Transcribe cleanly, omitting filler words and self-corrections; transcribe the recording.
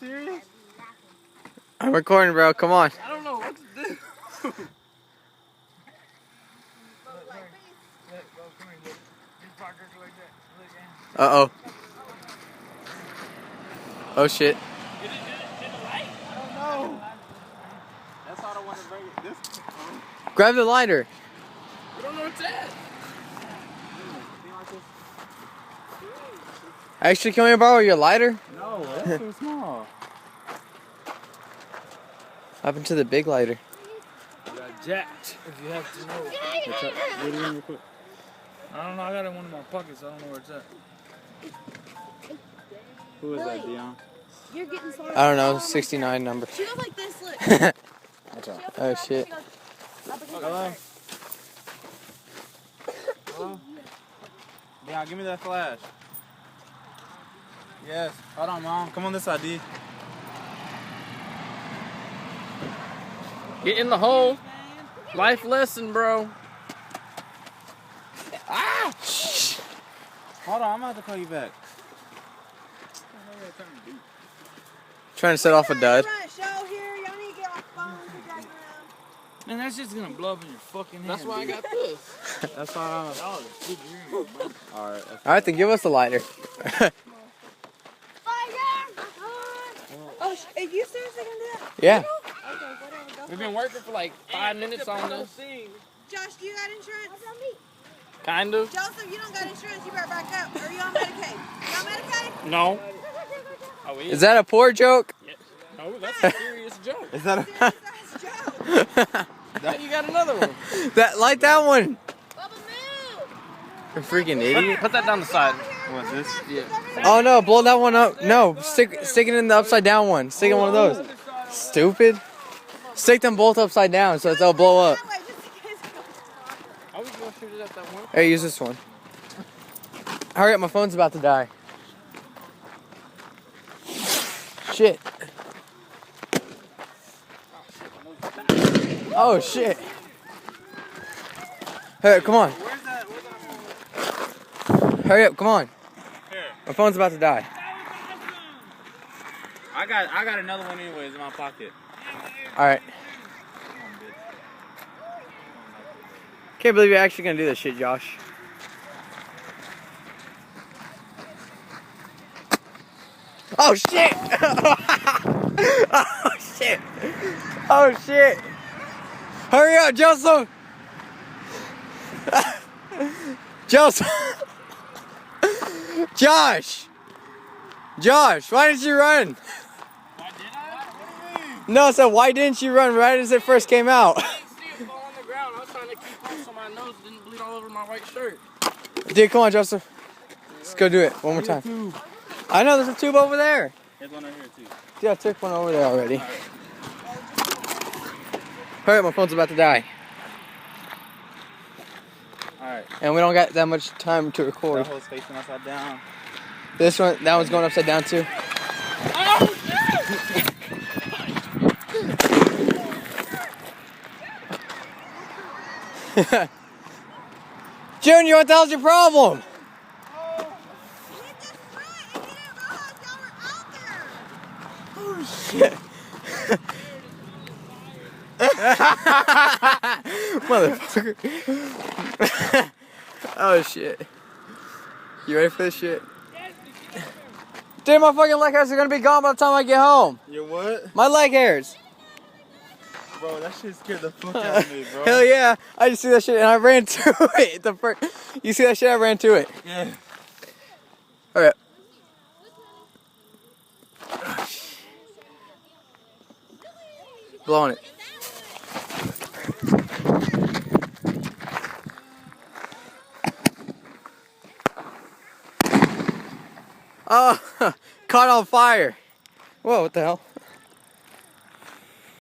serious? I'm recording, bro. Come on. I don't know what to do. Uh-oh. Oh, shit. Did it light? I don't know. That's all I want to bring it. This. Grab the lighter. I don't know where it's at. Actually, can we borrow your lighter? No, that's too small. What happened to the big lighter? You got jacked, if you have to know. Get it in real quick. I don't know, I got it in one of my pockets, I don't know where it's at. Who is that, Dion? You're getting sorry. I don't know, 69 number. She goes like this, look. Watch out. Oh, shit. Hello? Hello? Dion, give me that flash. Yes. Hold on, Mom. Come on this side, D. Get in the hole. Life lesson, bro. Ah! Hold on, I'm about to call you back. Trying to set off a dud. Man, that's just gonna blow up in your fucking head. That's why I got this. That's why I'm. Alright. Alright, then give us the lighter. Oh, are you seriously gonna do that? Yeah. Okay, whatever. Go We've been working for like 5 minutes on this. Josh, do you got insurance? Kind of. Joseph, you don't got insurance. You better back up. Or are you on Medicaid? You on Medicaid? No. Oh, Is that a poor joke? Yeah. No, that's a serious joke. Is that a. Serious ass joke. Now you got another one. Light that one. Bubba, move. You freaking idiot. Put that down the side. What's this? Yeah. Oh no, blow that one up. No, stick it in the upside down one. Stick in one of those. Stupid. Stick them both upside down so they'll blow up. I was going to shoot it at that one. Hey, use this one. Hurry up, my phone's about to die. Shit. Oh shit. Hey, come on. Hurry up, come on. My phone's about to die. I got another one anyways in my pocket. Alright. Can't believe you're actually gonna do this shit, Josh. Oh shit! Oh shit! Oh shit! Hurry up, Joseph! Joseph! Josh! Josh, why didn't you run? Why did I? What do you mean? No, so why didn't you run right as it first came out? I didn't see it fall on the ground. I was trying to keep on so my nose didn't bleed all over my white shirt. Dude, come on, Joseph. Let's go do it one more time. I know, there's a tube over there. There's one over here too. Yeah, I took one over there already. Hurry up, my phone's about to die. Alright. And we don't got that much time to record. That hole's facing upside down. This one, that one's going upside down too. Oh, Junior, what the hell's your problem? Oh shit. Motherfucker. Oh shit. You ready for this shit? Dude, my fucking leg hairs are gonna be gone by the time I get home. Your what? My leg hairs. Bro, that shit scared the fuck out of me, bro. Hell yeah. I just see that shit and I ran to it. You see that shit? I ran to it. Yeah. Hurry up. Blowing it. Oh, caught on fire. Whoa, what the hell?